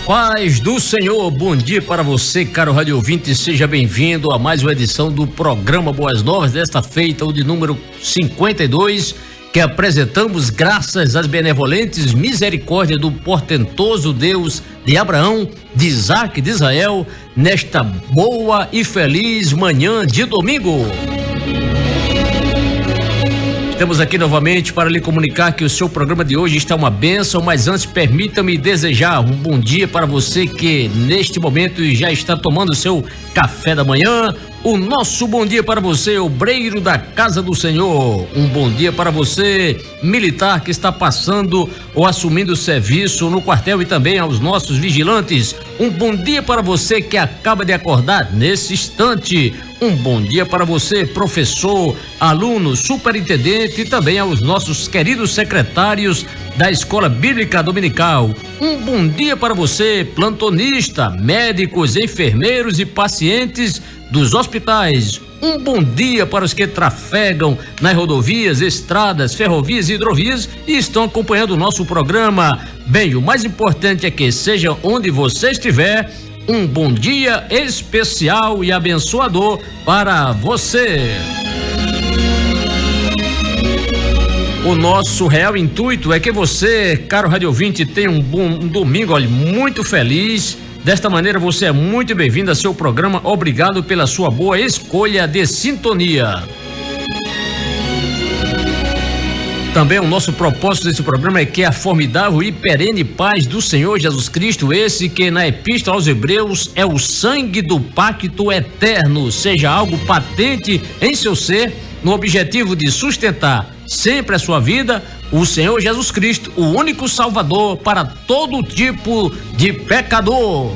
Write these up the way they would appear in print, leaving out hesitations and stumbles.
Paz do Senhor, bom dia para você, caro rádio ouvinte, seja bem-vindo a mais uma edição do programa Boas Novas, desta feita, o de número 52, que apresentamos graças às benevolentes misericórdias do portentoso Deus de Abraão, de Isaac, de Israel, nesta boa e feliz manhã de domingo. Estamos aqui novamente para lhe comunicar que o seu programa de hoje está uma bênção, mas antes permita-me desejar um bom dia para você que neste momento já está tomando o seu café da manhã. O nosso bom dia para você, obreiro da Casa do Senhor. Um bom dia para você, militar que está passando ou assumindo serviço no quartel, e também aos nossos vigilantes. Um bom dia para você que acaba de acordar nesse instante. Um bom dia para você, professor, aluno, superintendente, e também aos nossos queridos secretários da Escola Bíblica Dominical. Um bom dia para você, plantonista, médicos, enfermeiros e pacientes dos hospitais. Um bom dia para os que trafegam nas rodovias, estradas, ferrovias e hidrovias e estão acompanhando o nosso programa. Bem, o mais importante é que, seja onde você estiver, um bom dia especial e abençoador para você. O nosso real intuito é que você, caro rádio ouvinte, tenha um bom domingo, olha, muito feliz. Desta maneira você é muito bem-vindo a seu programa. Obrigado pela sua boa escolha de sintonia. Também o nosso propósito desse programa é que a formidável e perene paz do Senhor Jesus Cristo, esse que na Epístola aos Hebreus é o sangue do pacto eterno, seja algo patente em seu ser, no objetivo de sustentar sempre a sua vida, o Senhor Jesus Cristo, o único Salvador para todo tipo de pecador.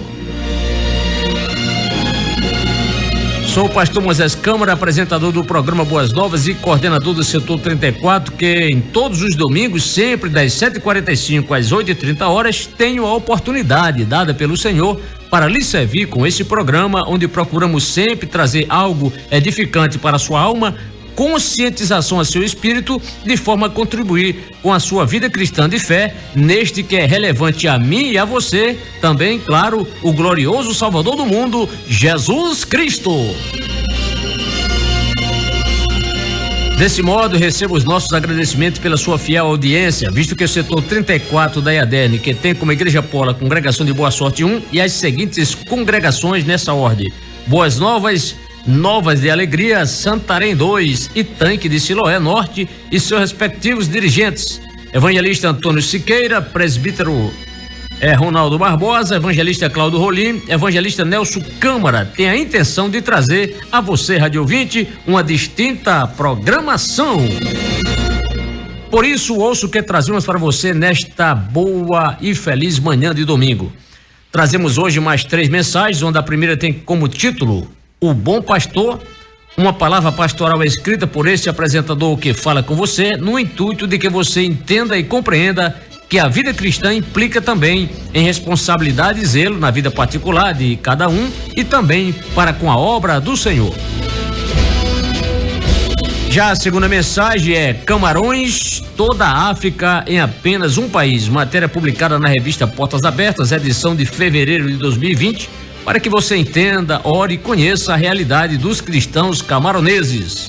Sou o pastor Moisés Câmara, apresentador do programa Boas Novas e coordenador do setor 34, que em todos os domingos, sempre das 7h45 às 8h30, tenho a oportunidade dada pelo Senhor para lhe servir com esse programa, onde procuramos sempre trazer algo edificante para a sua alma, conscientização a seu espírito, de forma a contribuir com a sua vida cristã de fé, neste que é relevante a mim e a você, também, claro, o glorioso Salvador do mundo, Jesus Cristo. Desse modo, recebo os nossos agradecimentos pela sua fiel audiência, visto que o setor 34 da IADERN, que tem como igreja polo a Congregação de Boa Sorte 1 e as seguintes congregações nessa ordem: Boas Novas, Novas de Alegria, Santarém 2 e Tanque de Siloé Norte e seus respectivos dirigentes: Evangelista Antônio Siqueira, presbítero Ronaldo Barbosa, evangelista Cláudio Rolim, evangelista Nelson Câmara. Tem a intenção de trazer a você, rádio ouvinte, uma distinta programação. Por isso, ouça o que trazemos para você nesta boa e feliz manhã de domingo. Trazemos hoje mais 3 mensagens, onde a primeira tem como título O Bom Pastor, uma palavra pastoral escrita por este apresentador que fala com você, no intuito de que você entenda e compreenda que a vida cristã implica também em responsabilidade e zelo na vida particular de cada um e também para com a obra do Senhor. Já a segunda mensagem é Camarões, toda a África em apenas um país, matéria publicada na revista Portas Abertas, edição de fevereiro de 2020, para que você entenda, ore e conheça a realidade dos cristãos camaroneses.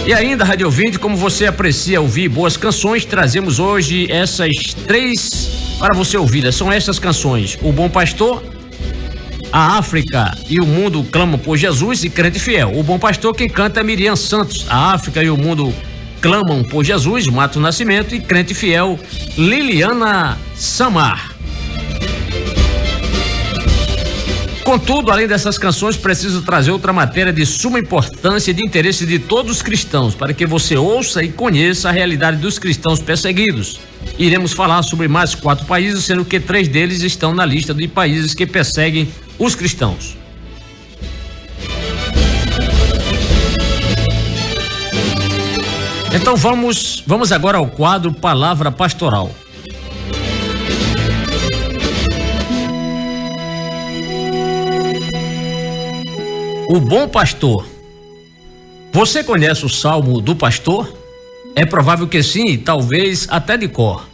E ainda, rádio ouvinte, como você aprecia ouvir boas canções, trazemos hoje essas 3 para você ouvir. São essas canções: O Bom Pastor, A África e o Mundo Clamam por Jesus e Crente Fiel. O Bom Pastor, quem canta é Miriam Santos. A África e o Mundo Clamam por Jesus, Mato Nascimento, e Crente Fiel, Liliana Samar. Contudo, além dessas canções, preciso trazer outra matéria de suma importância e de interesse de todos os cristãos, para que você ouça e conheça a realidade dos cristãos perseguidos. Iremos falar sobre mais 4 países, sendo que 3 deles estão na lista de países que perseguem os cristãos. Então vamos agora ao quadro Palavra Pastoral. O Bom Pastor. Você conhece o Salmo do Pastor? É provável que sim, talvez até de cor.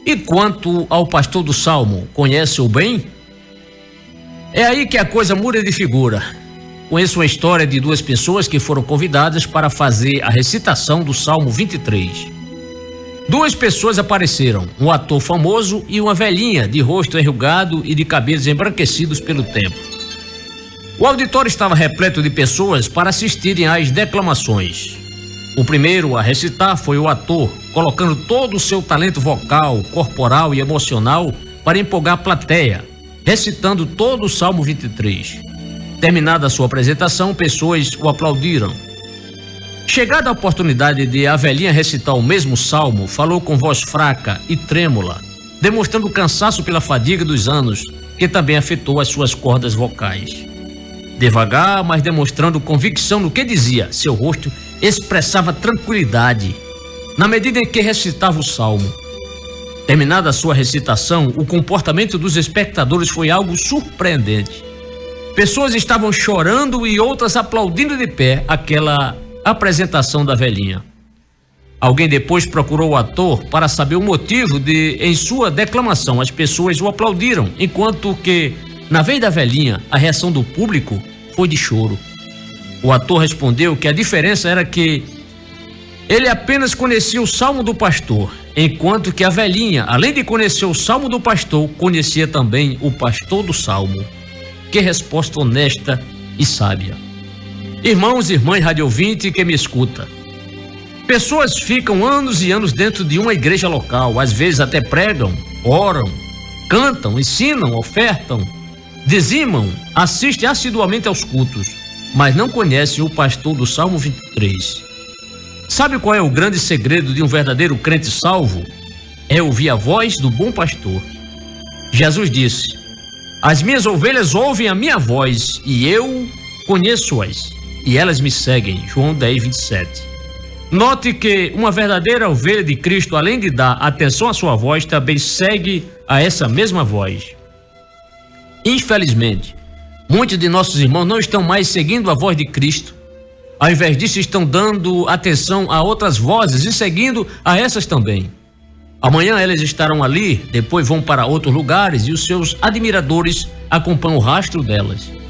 E quanto ao pastor do Salmo, conhece-o bem? É aí que a coisa muda de figura. Conheço uma história de duas pessoas que foram convidadas para fazer a recitação do Salmo 23. Duas pessoas apareceram, um ator famoso e uma velhinha de rosto enrugado e de cabelos embranquecidos pelo tempo. O auditório estava repleto de pessoas para assistirem às declamações. O primeiro a recitar foi o ator, colocando todo o seu talento vocal, corporal e emocional para empolgar a plateia, recitando todo o Salmo 23. Terminada a sua apresentação, pessoas o aplaudiram. Chegada a oportunidade de a velhinha recitar o mesmo salmo, falou com voz fraca e trêmula, demonstrando cansaço pela fadiga dos anos, que também afetou as suas cordas vocais. Devagar, mas demonstrando convicção no que dizia, seu rosto expressava tranquilidade, na medida em que recitava o salmo. Terminada a sua recitação, o comportamento dos espectadores foi algo surpreendente. Pessoas estavam chorando e outras aplaudindo de pé aquela apresentação da velhinha. Alguém depois procurou o ator para saber o motivo de, em sua declamação, as pessoas o aplaudiram, enquanto que, na vez da velhinha, a reação do público foi de choro. O ator respondeu que a diferença era que ele apenas conhecia o Salmo do pastor, enquanto que a velhinha, além de conhecer o Salmo do pastor, conhecia também o pastor do Salmo. Que resposta honesta e sábia. Irmãos e irmãs radiouvinte que me escuta. Pessoas ficam anos e anos dentro de uma igreja local, às vezes até pregam, oram, cantam, ensinam, ofertam, dizimam, assistem assiduamente aos cultos, mas não conhecem o pastor do Salmo 23. Sabe qual é o grande segredo de um verdadeiro crente salvo? É ouvir a voz do bom pastor. Jesus disse: as minhas ovelhas ouvem a minha voz e eu conheço-as e elas me seguem. João 10, 27. Note que uma verdadeira ovelha de Cristo, além de dar atenção à sua voz, também segue a essa mesma voz. Infelizmente, muitos de nossos irmãos não estão mais seguindo a voz de Cristo. Ao invés disso, estão dando atenção a outras vozes e seguindo a essas também. Amanhã elas estarão ali, depois vão para outros lugares e os seus admiradores acompanham o rastro delas.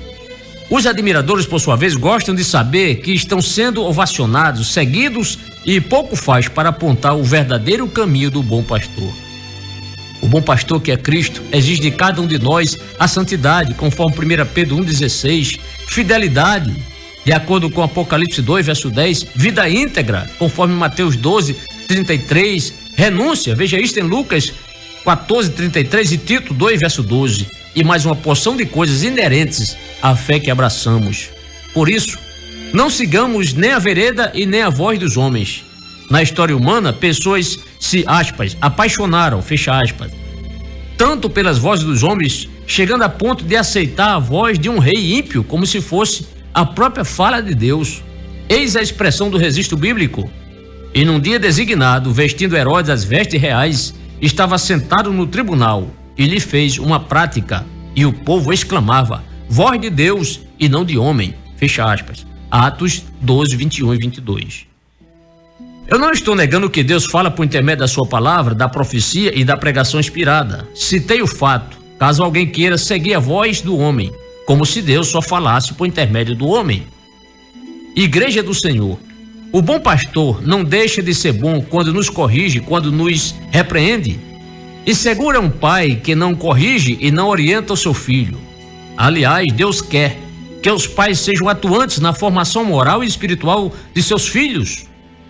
Os admiradores, por sua vez, gostam de saber que estão sendo ovacionados, seguidos e pouco faz para apontar o verdadeiro caminho do bom pastor. O bom pastor, que é Cristo, exige de cada um de nós a santidade, conforme 1 Pedro 1,16, fidelidade, de acordo com Apocalipse 2, verso 10, vida íntegra, conforme Mateus 12, 33, renúncia, veja isto em Lucas 14, 33 e Tito 2, verso 12, e mais uma porção de coisas inerentes à fé que abraçamos. Por isso, não sigamos nem a vereda e nem a voz dos homens. Na história humana, pessoas se, aspas, apaixonaram, fecha aspas, tanto pelas vozes dos homens, chegando a ponto de aceitar a voz de um rei ímpio como se fosse a própria fala de Deus. Eis a expressão do registro bíblico. E num dia designado, vestindo Herodes as vestes reais, estava sentado no tribunal e lhe fez uma prática, e o povo exclamava: voz de Deus e não de homem, fecha aspas. Atos 12, 21 e 22. Eu não estou negando que Deus fala por intermédio da sua palavra, da profecia e da pregação inspirada. Citei o fato, caso alguém queira seguir a voz do homem, como se Deus só falasse por intermédio do homem. Igreja do Senhor, o bom pastor não deixa de ser bom quando nos corrige, quando nos repreende. E seguro é um pai que não corrige e não orienta o seu filho. Aliás, Deus quer que os pais sejam atuantes na formação moral e espiritual de seus filhos,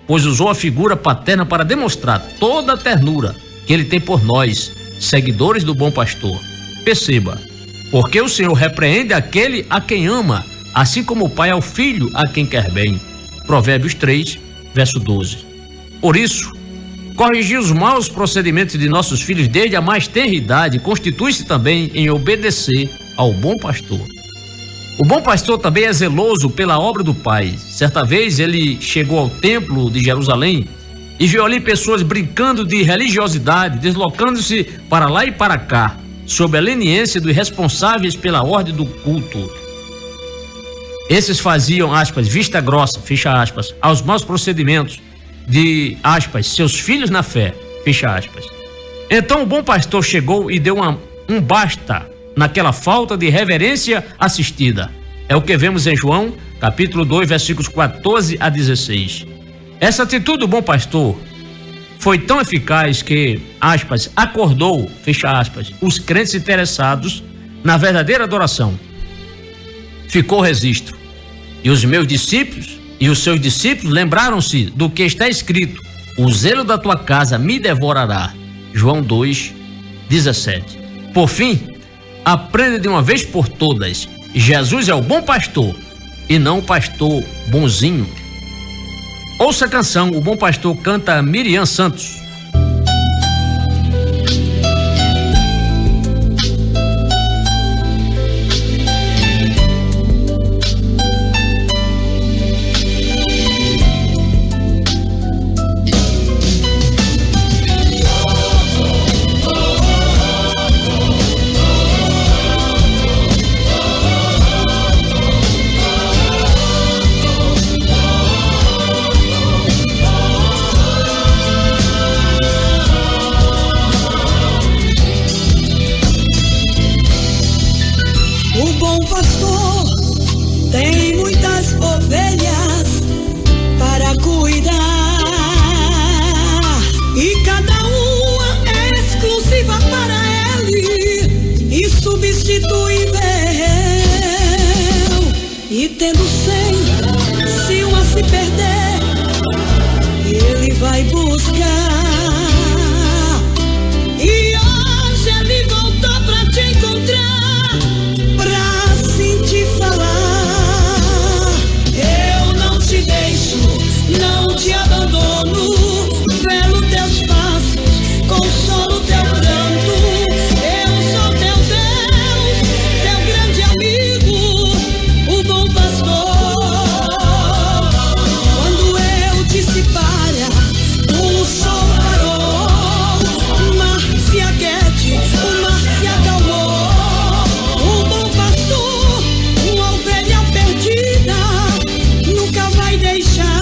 pois usou a figura paterna para demonstrar toda a ternura que ele tem por nós, seguidores do bom pastor. Perceba, porque o Senhor repreende aquele a quem ama, assim como o pai ao filho a quem quer bem. Provérbios 3, verso 12. Por isso, corrigir os maus procedimentos de nossos filhos desde a mais tenra idade constitui-se também em obedecer ao bom pastor. O bom pastor também é zeloso pela obra do Pai. Certa vez ele chegou ao templo de Jerusalém e viu ali pessoas brincando de religiosidade, deslocando-se para lá e para cá, sob a leniência dos responsáveis pela ordem do culto. Esses faziam, aspas, vista grossa, fecha aspas, aos maus procedimentos de, aspas, seus filhos na fé, fecha aspas. Então o bom pastor chegou e deu um basta naquela falta de reverência assistida. É o que vemos em João, capítulo 2, versículos 14 a 16. Essa atitude do bom pastor foi tão eficaz que, aspas, acordou, fecha aspas, os crentes interessados na verdadeira adoração. Ficou o registro. E os meus discípulos e os seus discípulos lembraram-se do que está escrito: o zelo da tua casa me devorará. João 2, 17. Por fim, aprenda de uma vez por todas: Jesus é o bom pastor e não o pastor bonzinho. Ouça a canção, o bom pastor canta Miriam Santos. Tem muitas ovelhas para cuidar e cada uma é exclusiva para ele e substituível. E tendo 100, se uma se perder, ele vai buscar. E hoje ele voltou pra te encontrar, pra assim te falar: não te abandono, velo teus passos, consolo teu pranto. Eu sou teu Deus, teu grande amigo, o bom pastor. Quando eu disse para, o sol parou, o mar se aquete, o mar se acalmou. O bom pastor, uma ovelha perdida, nunca vai deixar.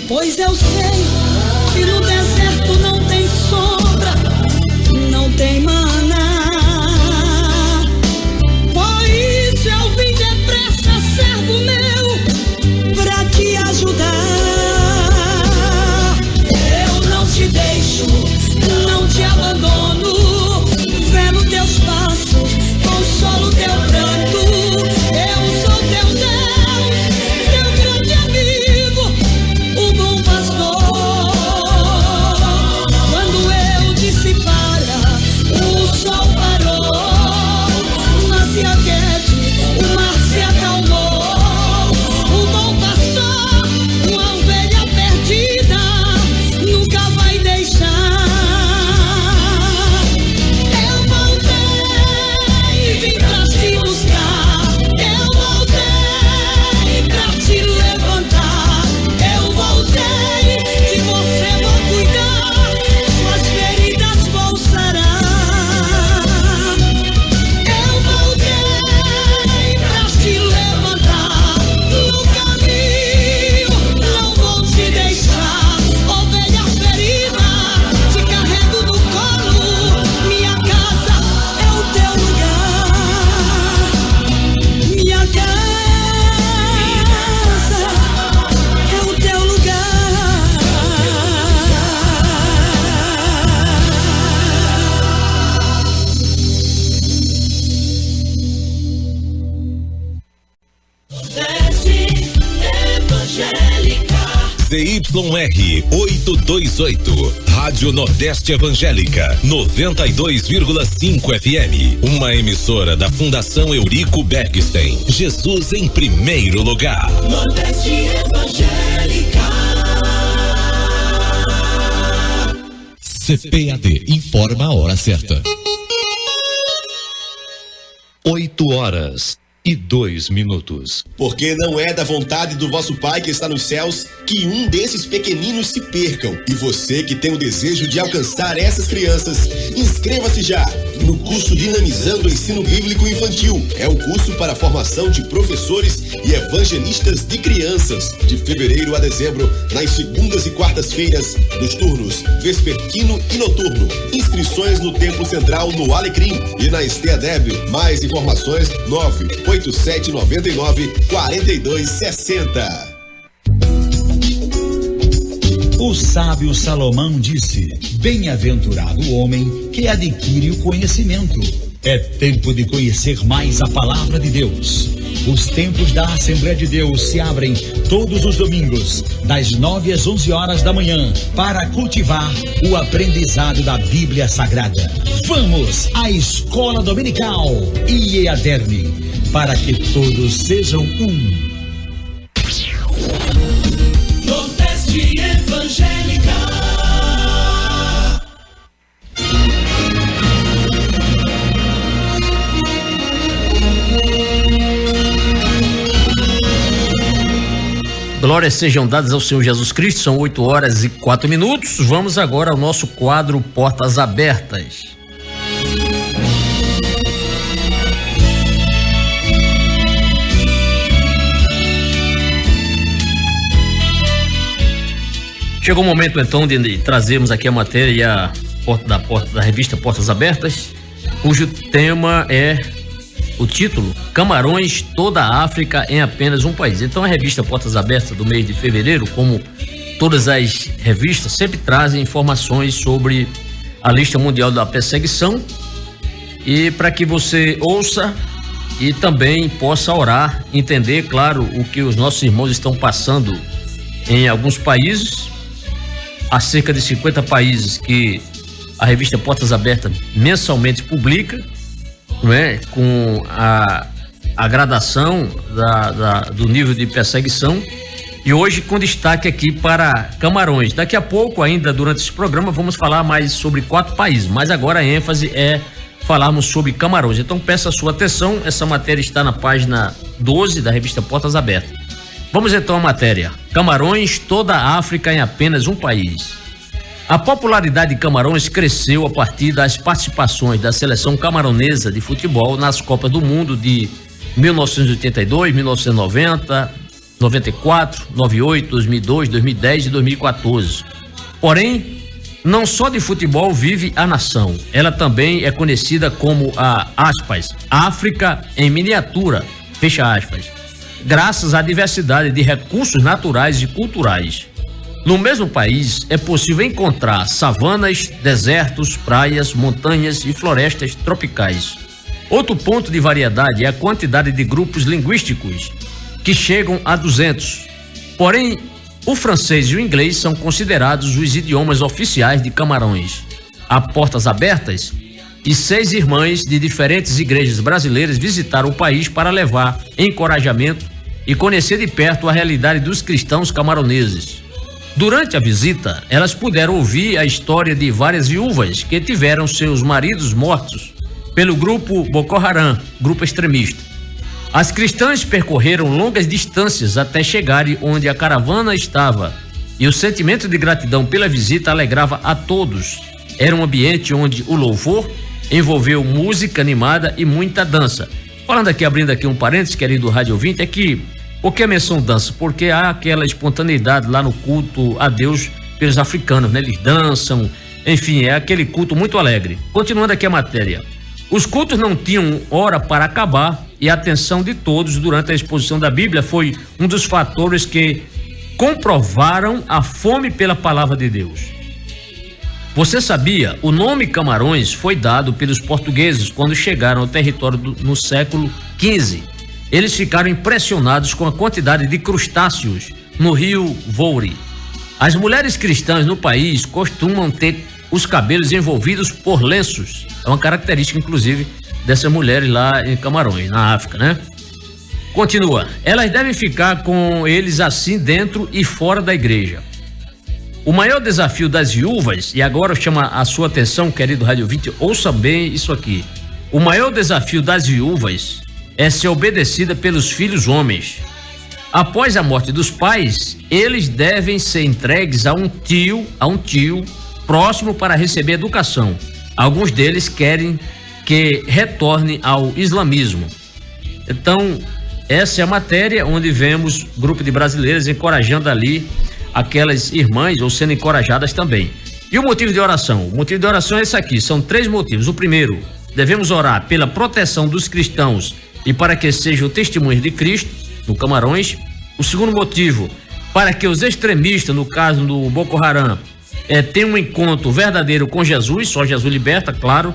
Pois eu sei que no deserto não tem sombra, não tem maná. Por isso eu vim depressa, servo meu, pra te ajudar. Eu não te deixo, não te abandono, velo teus passos, consolo teu pranto. Eu sou teu Deus, teu grande amigo, o bom pastor. Quando eu disse para, o ZYR 828, Rádio Nordeste Evangélica, 92,5 FM. Uma emissora da Fundação Eurico Bergstein. Jesus em primeiro lugar. Nordeste Evangélica. CPAD informa a hora certa. 8h02. Porque não é da vontade do vosso Pai que está nos céus que um desses pequeninos se percam. E você que tem o desejo de alcançar essas crianças, inscreva-se já no curso Dinamizando o Ensino Bíblico Infantil. É o curso para a formação de professores e evangelistas de crianças, de fevereiro a dezembro, nas segundas e quartas-feiras, nos turnos vespertino e noturno. Inscrições no Templo Central no Alecrim e na STEADEB. Mais informações 98799-4260. O sábio Salomão disse: bem-aventurado o homem que adquire o conhecimento. É tempo de conhecer mais a palavra de Deus. Os templos da Assembleia de Deus se abrem todos os domingos, das 9 às 11 horas da manhã, para cultivar o aprendizado da Bíblia Sagrada. Vamos à Escola Dominical IEADERN, para que todos sejam um. Nordeste Evangélica. Glórias sejam dadas ao Senhor Jesus Cristo. São 8h04. Vamos agora ao nosso quadro Portas Abertas. Chegou o momento então de trazermos aqui a matéria da revista Portas Abertas, cujo tema é o título: Camarões, toda a África em apenas um país. Então a revista Portas Abertas do mês de fevereiro, como todas as revistas, sempre trazem informações sobre a lista mundial da perseguição, e para que você ouça e também possa orar, entender, claro, o que os nossos irmãos estão passando em alguns países. Há cerca de 50 países que a revista Portas Abertas mensalmente publica, não é? Com a gradação do nível de perseguição, e hoje com destaque aqui para Camarões. Daqui a pouco, ainda durante esse programa, vamos falar mais sobre 4 países, mas agora a ênfase é falarmos sobre Camarões. Então peço a sua atenção, essa matéria está na página 12 da revista Portas Abertas. Vamos então à matéria: Camarões, toda a África em apenas um país. A popularidade de Camarões cresceu a partir das participações da seleção camaronesa de futebol nas Copas do Mundo de 1982, 1990, 94, 98, 2002, 2010 e 2014. Porém, não só de futebol vive a nação, ela também é conhecida como a, aspas, África em miniatura, fecha aspas, graças à diversidade de recursos naturais e culturais. No mesmo país é possível encontrar savanas, desertos, praias, montanhas e florestas tropicais. Outro ponto de variedade é a quantidade de grupos linguísticos, que chegam a 200. Porém, o francês e o inglês são considerados os idiomas oficiais de Camarões. Há Portas Abertas e 6 irmãs de diferentes igrejas brasileiras visitaram o país para levar encorajamento e conhecer de perto a realidade dos cristãos camaroneses. Durante a visita, elas puderam ouvir a história de várias viúvas que tiveram seus maridos mortos pelo grupo Boko Haram, grupo extremista. As cristãs percorreram longas distâncias até chegarem onde a caravana estava, e o sentimento de gratidão pela visita alegrava a todos. Era um ambiente onde o louvor envolveu música animada e muita dança. Falando aqui, abrindo aqui um parênteses, querido rádio ouvinte, é que, por que a menção dança? Porque há aquela espontaneidade lá no culto a Deus pelos africanos, né? Eles dançam, enfim, é aquele culto muito alegre. Continuando aqui a matéria. Os cultos não tinham hora para acabar e a atenção de todos durante a exposição da Bíblia foi um dos fatores que comprovaram a fome pela palavra de Deus. Você sabia? O nome Camarões foi dado pelos portugueses quando chegaram ao território no século XV. Eles ficaram impressionados com a quantidade de crustáceos no rio Voure. As mulheres cristãs no país costumam ter os cabelos envolvidos por lenços. É uma característica, inclusive, dessas mulheres lá em Camarões, na África, né? Continua. Elas devem ficar com eles assim dentro e fora da igreja. O maior desafio das viúvas, e agora chama a sua atenção, querido Rádio 20, ouça bem isso aqui. O maior desafio das viúvas é ser obedecida pelos filhos homens. Após a morte dos pais, eles devem ser entregues a um tio próximo para receber educação. Alguns deles querem que retorne ao islamismo. Então, essa é a matéria onde vemos grupo de brasileiras encorajando ali aquelas irmãs ou sendo encorajadas também. E o motivo de oração? O motivo de oração é esse aqui, são 3 motivos. O primeiro, devemos orar pela proteção dos cristãos e para que seja o testemunho de Cristo no Camarões. O segundo motivo, para que os extremistas, no caso do Boko Haram, tenham um encontro verdadeiro com Jesus, só Jesus liberta, claro.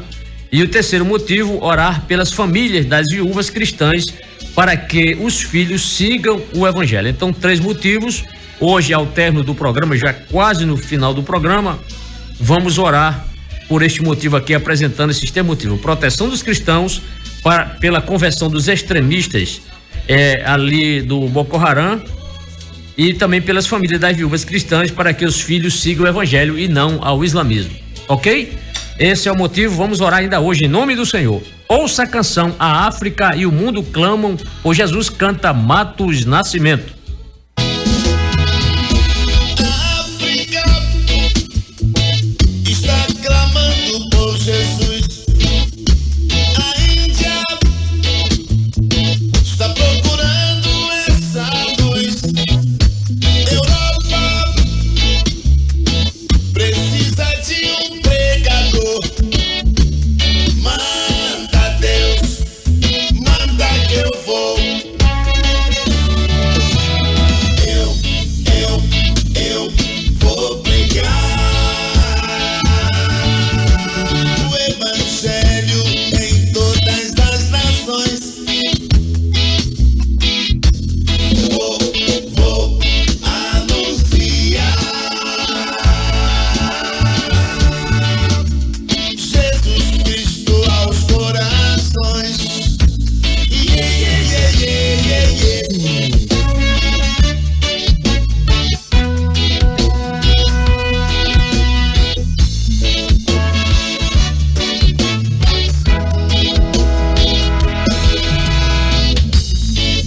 E o terceiro motivo, orar pelas famílias das viúvas cristãs para que os filhos sigam o evangelho. Então, 3 motivos. Hoje, ao término do programa, já quase no final do programa, vamos orar por este motivo aqui, apresentando esses 3 motivos. Proteção dos cristãos, pela conversão dos extremistas ali do Boko Haram, e também pelas famílias das viúvas cristãs para que os filhos sigam o evangelho e não ao islamismo. Ok? Esse é o motivo, vamos orar ainda hoje em nome do Senhor. Ouça a canção A África e o Mundo Clamam por Jesus, canta Matos Nascimento. A África está clamando por Jesus. A Índia está procurando essa luz. Europa precisa de um pregador. Manda Deus, manda que eu vou. Eu vou pregar o evangelho em todas as nações. Vou anunciar Jesus Cristo aos corações.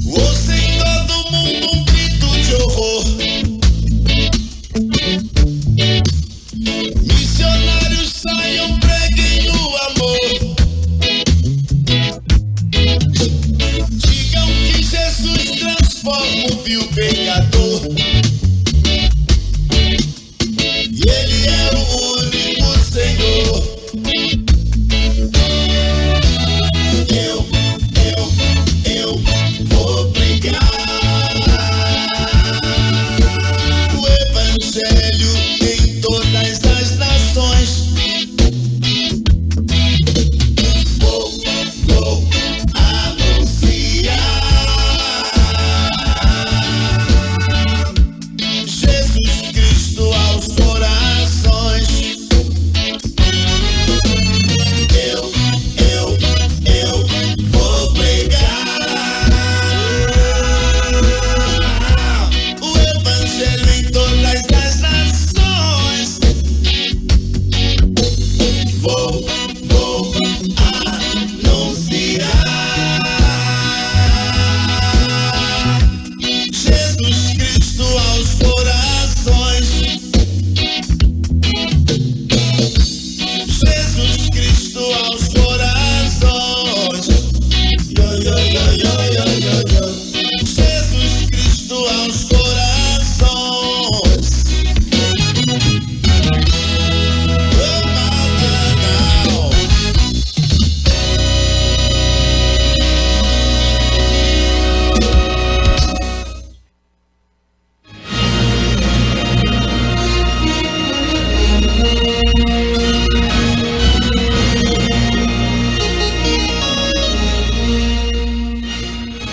Ouça em todo mundo um grito de horror. Missionários saiam, preguem o amor. Digam que Jesus transforma o vil pecador. E Ele é o único Senhor. Eu vou pregar o evangelho em todas as nações. Vou anunciar Jesus Cristo aos corações. Eu vou pregar o evangelho em todas as nações. Vou anunciar Jesus Cristo aos corações. Jesus Cristo aos corações. Jesus Cristo aos corações.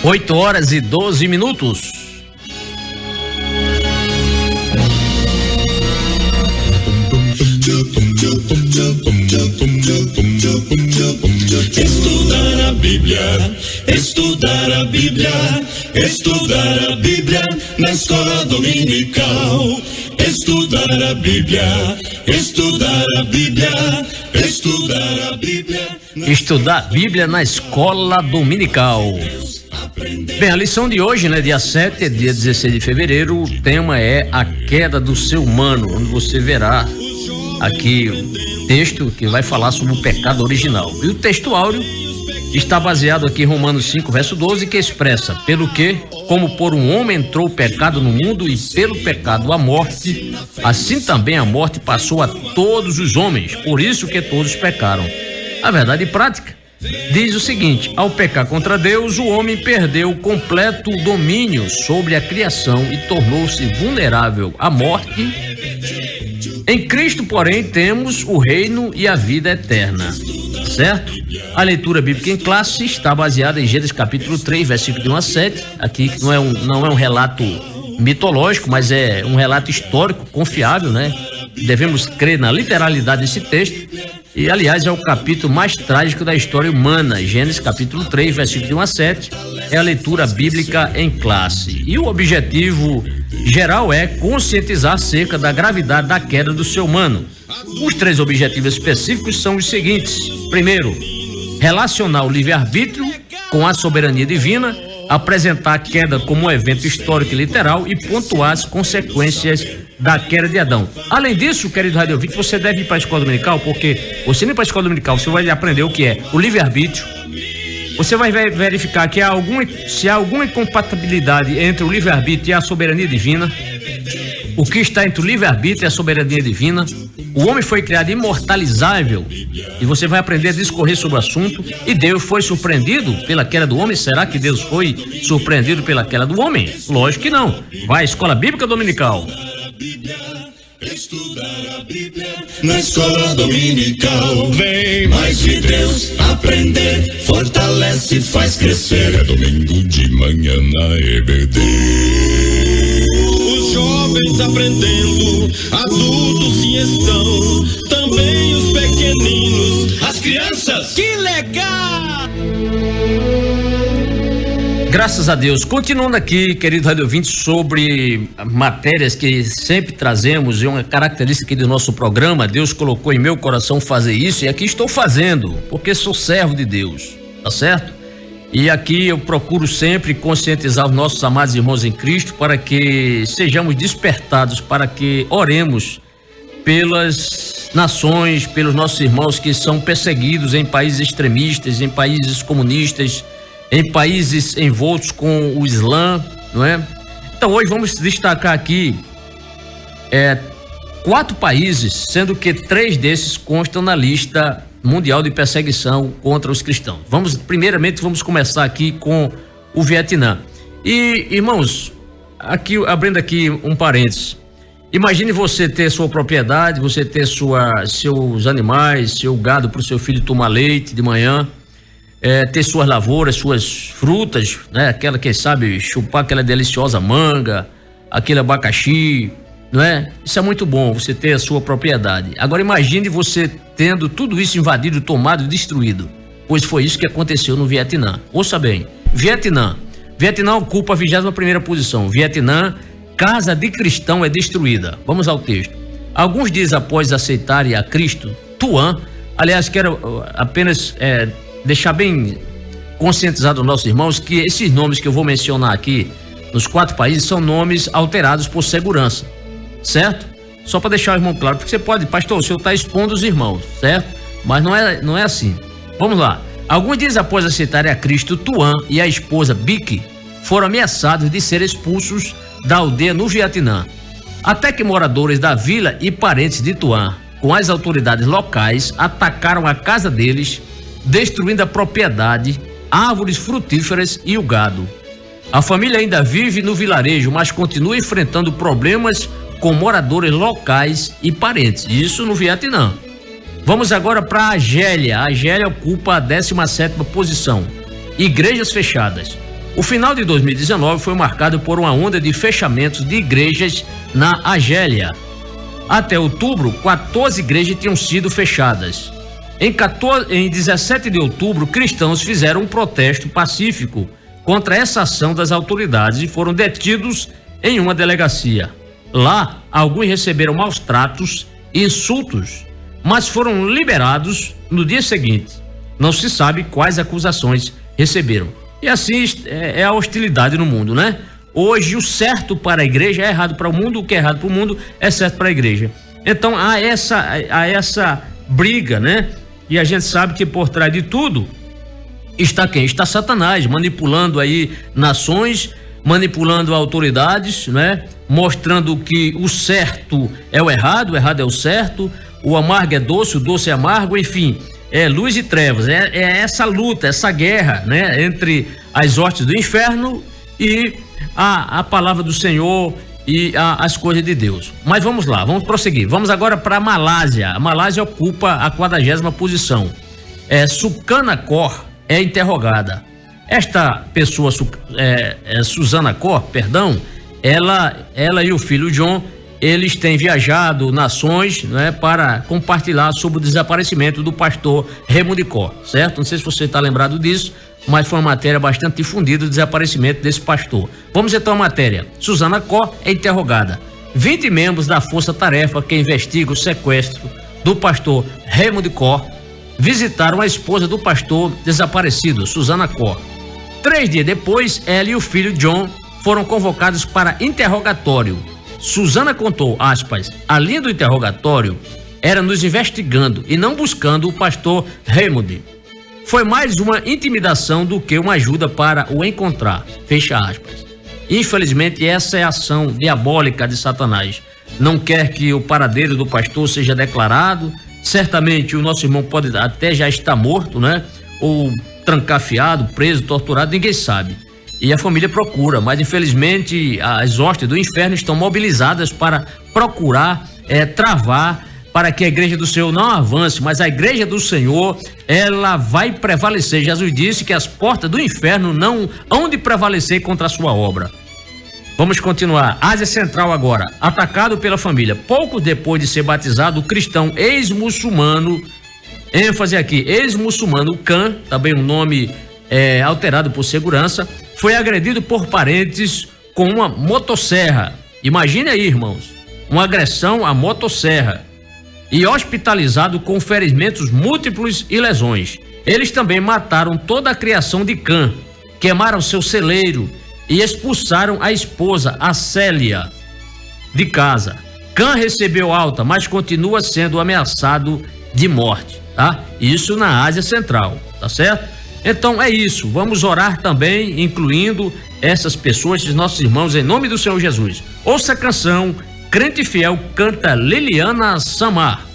Oito horas e 12 minutos. estudar a Bíblia, estudar a Bíblia na escola dominical. Estudar a Bíblia, estudar a Bíblia, estudar a Bíblia. Estudar a Bíblia na escola dominical. Bem, a lição de hoje, né, dia 7, dia 16 de fevereiro, o tema é a queda do ser humano, onde você verá aqui o texto que vai falar sobre o pecado original. E o texto áureo está baseado aqui em Romanos 5, verso 12, que expressa: pelo que, como por um homem entrou o pecado no mundo e pelo pecado a morte, assim também a morte passou a todos os homens, por isso que todos pecaram. A verdade prática diz o seguinte: ao pecar contra Deus, o homem perdeu o completo domínio sobre a criação e tornou-se vulnerável à morte. Em Cristo, porém, temos o reino e a vida eterna, certo? A leitura bíblica em classe está baseada em Gênesis capítulo 3, versículo de 1 a 7, aqui que não é um relato mitológico, mas é um relato histórico, confiável, né? Devemos crer na literalidade desse texto. E, aliás, é o capítulo mais trágico da história humana. Gênesis capítulo 3, versículo de 1 a 7, é a leitura bíblica em classe. E o objetivo geral é conscientizar acerca da gravidade da queda do ser humano. Os 3 objetivos específicos são os seguintes: primeiro, relacionar o livre-arbítrio com a soberania divina, apresentar a queda como um evento histórico e literal e pontuar as consequências da queda de Adão. Além disso, querido rádio ouvinte, você deve ir para a escola dominical, porque você nem para a escola dominical, você vai aprender o que é o livre-arbítrio. Você vai verificar que se há alguma incompatibilidade entre o livre-arbítrio e a soberania divina. O que está entre o livre-arbítrio e a soberania divina. O homem foi criado imortalizável e você vai aprender a discorrer sobre o assunto. E Deus foi surpreendido pela queda do homem? Será que Deus foi surpreendido pela queda do homem? Lógico que não. Vai à escola bíblica dominical. Estudar a Bíblia na escola dominical. Vem mais de Deus aprender, fortalece e faz crescer. É domingo de manhã na EBD. Os jovens aprendendo, adultos sim estão, também os pequeninos, as crianças. Que legal! Graças a Deus. Continuando aqui, querido rádio ouvinte, sobre matérias que sempre trazemos, e uma característica aqui do nosso programa. Deus colocou em meu coração fazer isso, e aqui estou fazendo, porque sou servo de Deus, tá certo? E aqui eu procuro sempre conscientizar os nossos amados irmãos em Cristo para que sejamos despertados, para que oremos pelas nações, pelos nossos irmãos que são perseguidos em países extremistas, em países comunistas, em países envoltos com o Islã, não é? Então hoje vamos destacar aqui 4 países, sendo que 3 desses constam na lista mundial de perseguição contra os cristãos. Primeiramente vamos começar aqui com o Vietnã. E, irmãos, aqui abrindo aqui um parênteses, imagine você ter sua propriedade, você ter seus animais, seu gado para o seu filho tomar leite de manhã, ter suas lavouras, suas frutas, né? Aquela que sabe chupar aquela deliciosa manga, aquele abacaxi, não é? Isso é muito bom, você ter a sua propriedade. Agora imagine você tendo tudo isso invadido, tomado, destruído, pois foi isso que aconteceu no Vietnã. Ouça bem, Vietnã ocupa a 21ª posição. Vietnã, casa de cristão é destruída. Vamos ao texto. Alguns dias após aceitarem a Cristo, Tuan, aliás, quero apenas deixar bem conscientizado aos nossos irmãos que esses nomes que eu vou mencionar aqui nos 4 países são nomes alterados por segurança, certo? Só para deixar o irmão claro, porque você pode, pastor, o senhor está expondo os irmãos, certo? Mas não é assim. Vamos lá. Alguns dias após aceitarem a Cristo, Tuan e a esposa Bic foram ameaçados de ser expulsos da aldeia no Vietnã, até que moradores da vila e parentes de Tuan, com as autoridades locais, atacaram a casa deles, destruindo a propriedade, árvores frutíferas e o gado. A família ainda vive no vilarejo, mas continua enfrentando problemas com moradores locais e parentes. Isso no Vietnã. Vamos agora para a Argélia. A Argélia ocupa a 17ª posição. Igrejas fechadas. O final de 2019 foi marcado por uma onda de fechamentos de igrejas na Argélia. Até outubro, 14 igrejas tinham sido fechadas. Em 17 de outubro, cristãos fizeram um protesto pacífico contra essa ação das autoridades e foram detidos em uma delegacia. Lá, alguns receberam maus tratos e insultos, mas foram liberados no dia seguinte. Não se sabe quais acusações receberam. E assim é a hostilidade no mundo, né? Hoje o certo para a igreja é errado para o mundo, o que é errado para o mundo é certo para a igreja. Então há essa briga, né? E a gente sabe que por trás de tudo está quem? Está Satanás, manipulando aí nações, manipulando autoridades, né? Mostrando que o certo é o errado é o certo, o amargo é doce, o doce é amargo, enfim, é luz e trevas, é essa luta, essa guerra, né? Entre as hostes do inferno e a palavra do Senhor e as coisas de Deus. Mas vamos lá, vamos prosseguir. Vamos agora para a Malásia. A Malásia ocupa a 40ª posição. Sukarno Kaur é interrogada. Esta pessoa, Sukarno Kaur, perdão, ela e o filho John, eles têm viajado nações, né, para compartilhar sobre o desaparecimento do pastor Raymond Kaur, certo? Não sei se você está lembrado disso, mas foi uma matéria bastante difundida, o desaparecimento desse pastor. Vamos então à matéria. Sukarno Kaur é interrogada. 20 membros da força-tarefa que investiga o sequestro do pastor Raymond Kaur visitaram a esposa do pastor desaparecido, Sukarno Kaur. 3 dias depois, ela e o filho John foram convocados para interrogatório. Sukarno contou, aspas, a linha do interrogatório era nos investigando e não buscando o pastor Raymond. Foi mais uma intimidação do que uma ajuda para o encontrar, fecha aspas. Infelizmente, essa é a ação diabólica de Satanás. Não quer que o paradeiro do pastor seja declarado. Certamente o nosso irmão pode até já estar morto, né? Ou trancafiado, preso, torturado, ninguém sabe. E a família procura, mas infelizmente as hostes do inferno estão mobilizadas para procurar travar, para que a igreja do Senhor não avance, mas a igreja do Senhor, ela vai prevalecer. Jesus disse que as portas do inferno não hão de prevalecer contra a sua obra. Vamos continuar. Ásia Central agora, atacado pela família. Pouco depois de ser batizado, o cristão ex-muçulmano, ênfase aqui, ex-muçulmano Khan, também um nome alterado por segurança, foi agredido por parentes com uma motosserra. Imagine aí, irmãos, uma agressão à motosserra. E hospitalizado com ferimentos múltiplos e lesões. Eles também mataram toda a criação de Khan, queimaram seu celeiro e expulsaram a esposa, a Célia, de casa. Khan recebeu alta, mas continua sendo ameaçado de morte, tá? Isso na Ásia Central, tá certo? Então é isso, vamos orar também, incluindo essas pessoas, esses nossos irmãos, em nome do Senhor Jesus. Ouça a canção Crente Fiel, canta Liliana Samar.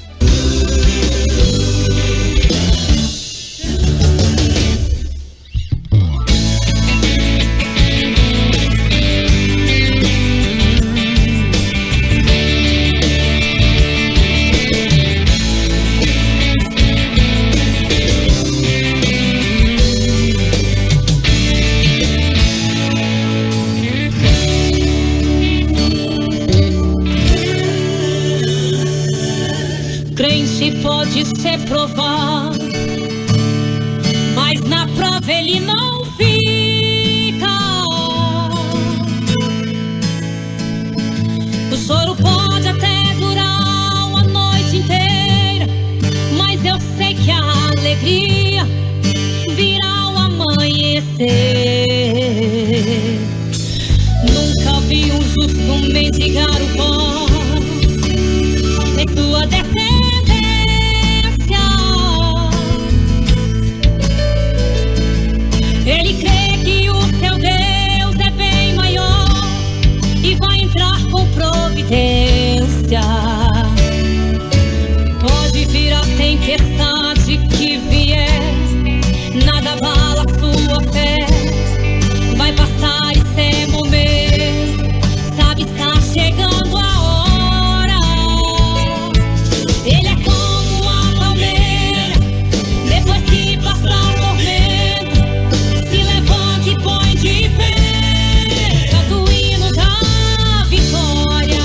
Pode ser provado, mas na prova ele não fica. O choro pode até durar uma noite inteira, mas eu sei que a alegria virá ao amanhecer. Nunca vi um justo mendigar o pão, nem sua descendência. Ele crê que o seu Deus é bem maior e vai entrar com providência. Pode vir a tempestade que vier, nada abala sua fé. Vai passar e sem momento, sabe, está chegando a hora. Ele é como a palmeira, depois que passar o tormento, põe de pé, canta o hino da vitória.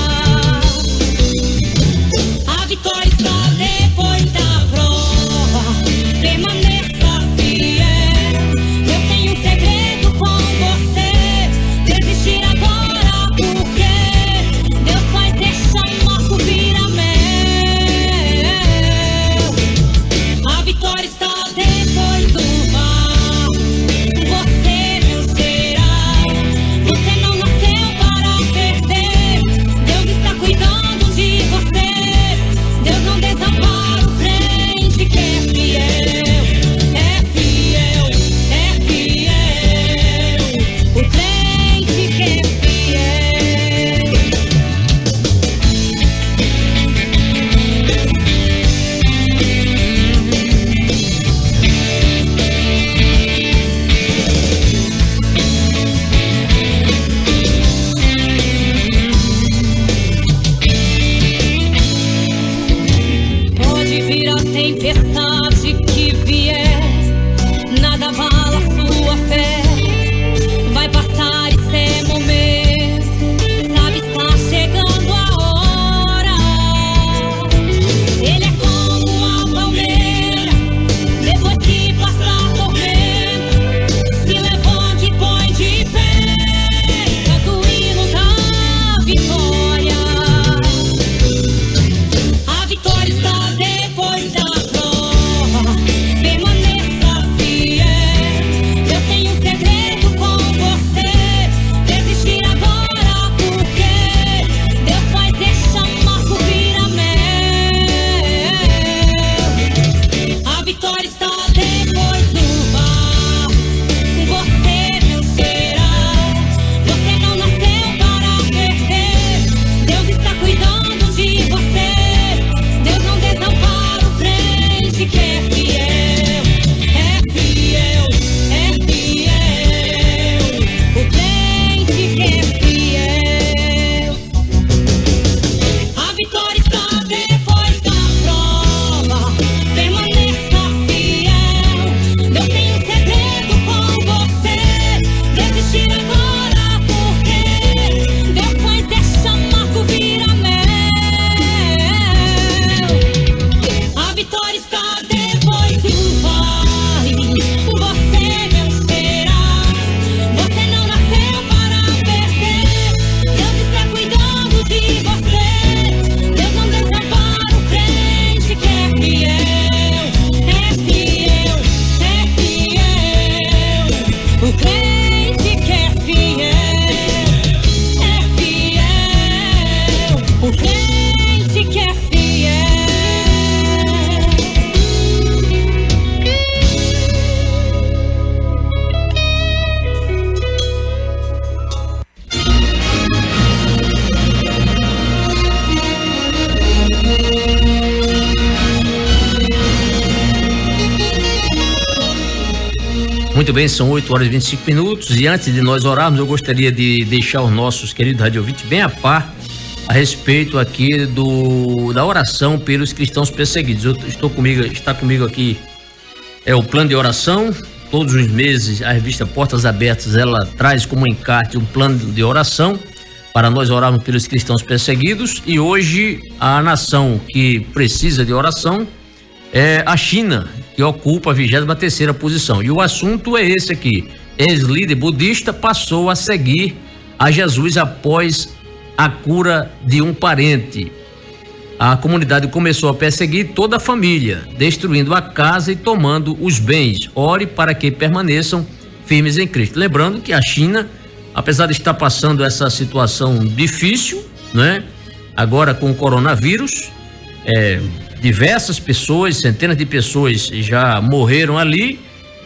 Muito bem, são 8h25 e antes de nós orarmos, eu gostaria de deixar os nossos queridos radiovintes bem a par a respeito aqui da oração pelos cristãos perseguidos. Está comigo aqui o plano de oração. Todos os meses a revista Portas Abertas, ela traz como encarte um plano de oração para nós orarmos pelos cristãos perseguidos, e hoje a nação que precisa de oração é a China, que ocupa a 23ª posição. E o assunto é esse aqui: ex-líder budista passou a seguir a Jesus após a cura de um parente. A comunidade começou a perseguir toda a família, destruindo a casa e tomando os bens. Ore para que permaneçam firmes em Cristo. Lembrando que a China, apesar de estar passando essa situação difícil, né? Agora com o coronavírus, diversas pessoas, centenas de pessoas já morreram ali.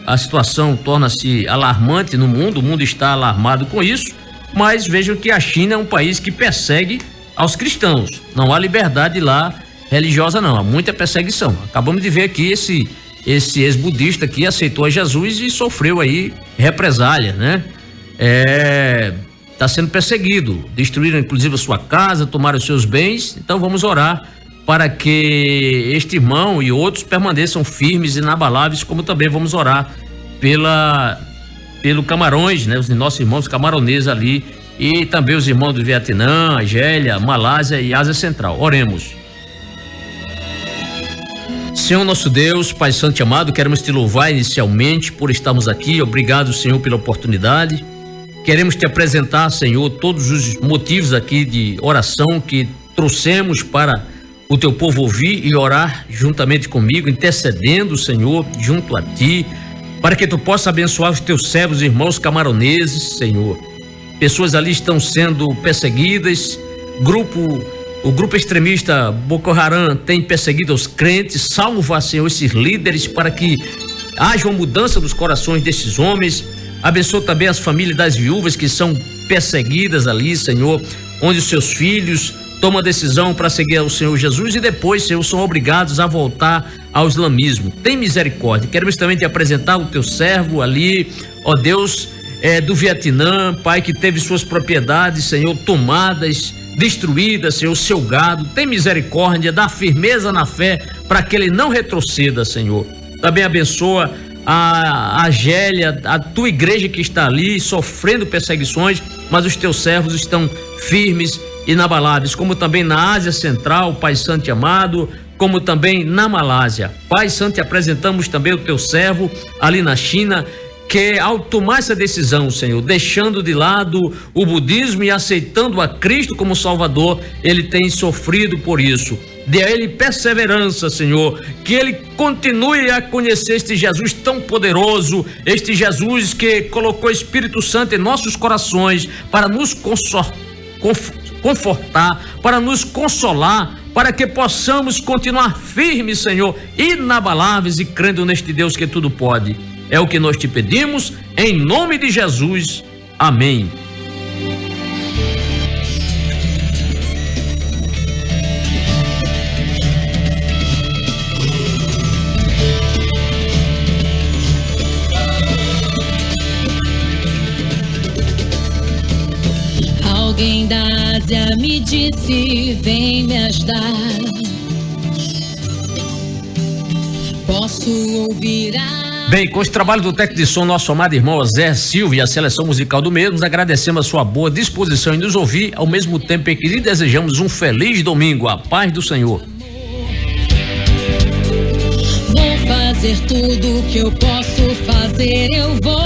A situação torna-se alarmante no mundo, o mundo está alarmado com isso, mas vejam que a China é um país que persegue aos cristãos. Não há liberdade lá religiosa, não, há muita perseguição. Acabamos de ver aqui esse ex-budista que aceitou a Jesus e sofreu aí represália, né? Está sendo perseguido, destruíram inclusive a sua casa, tomaram os seus bens. Então vamos orar para que este irmão e outros permaneçam firmes e inabaláveis, como também vamos orar pelo Camarões, né? Os nossos irmãos camaroneses ali, e também os irmãos do Vietnã, Argélia, Malásia e Ásia Central. Oremos. Senhor nosso Deus, Pai Santo e amado, queremos te louvar inicialmente por estarmos aqui. Obrigado, Senhor, pela oportunidade. Queremos te apresentar, Senhor, todos os motivos aqui de oração que trouxemos para o teu povo ouvir e orar juntamente comigo, intercedendo, Senhor, junto a ti, para que tu possa abençoar os teus servos, irmãos camaroneses, Senhor. Pessoas ali estão sendo perseguidas, o grupo extremista Boko Haram tem perseguido os crentes. Salva, Senhor, esses líderes para que haja uma mudança dos corações desses homens. Abençoa também as famílias das viúvas que são perseguidas ali, Senhor, onde os seus filhos tomam a decisão para seguir o Senhor Jesus e depois, Senhor, são obrigados a voltar ao islamismo. Tem misericórdia. Queremos também te apresentar o teu servo ali, ó Deus, do Vietnã, Pai, que teve suas propriedades, Senhor, tomadas, destruídas, Senhor, seu gado. Tem misericórdia, dá firmeza na fé para que ele não retroceda, Senhor. Também abençoa a Argélia, a tua igreja que está ali sofrendo perseguições, mas os teus servos estão firmes, inabaláveis, como também na Ásia Central, Pai Santo e amado, como também na Malásia. Pai Santo, te apresentamos também o teu servo ali na China, que ao tomar essa decisão, Senhor, deixando de lado o budismo e aceitando a Cristo como Salvador, ele tem sofrido por isso. Dê a ele perseverança, Senhor, que ele continue a conhecer este Jesus tão poderoso, este Jesus que colocou o Espírito Santo em nossos corações para nos confortar, para nos consolar, para que possamos continuar firmes, Senhor, inabaláveis e crendo neste Deus que tudo pode. É o que nós te pedimos, em nome de Jesus. Amém. Alguém da Ásia me disse, vem me ajudar. Posso ouvir Bem, com esse trabalho do técnico de som, nosso amado irmão Zé Silva e a seleção musical do mesmo, agradecemos a sua boa disposição em nos ouvir, ao mesmo tempo em que lhe desejamos um feliz domingo, a paz do Senhor. Vou fazer tudo que eu posso fazer, eu vou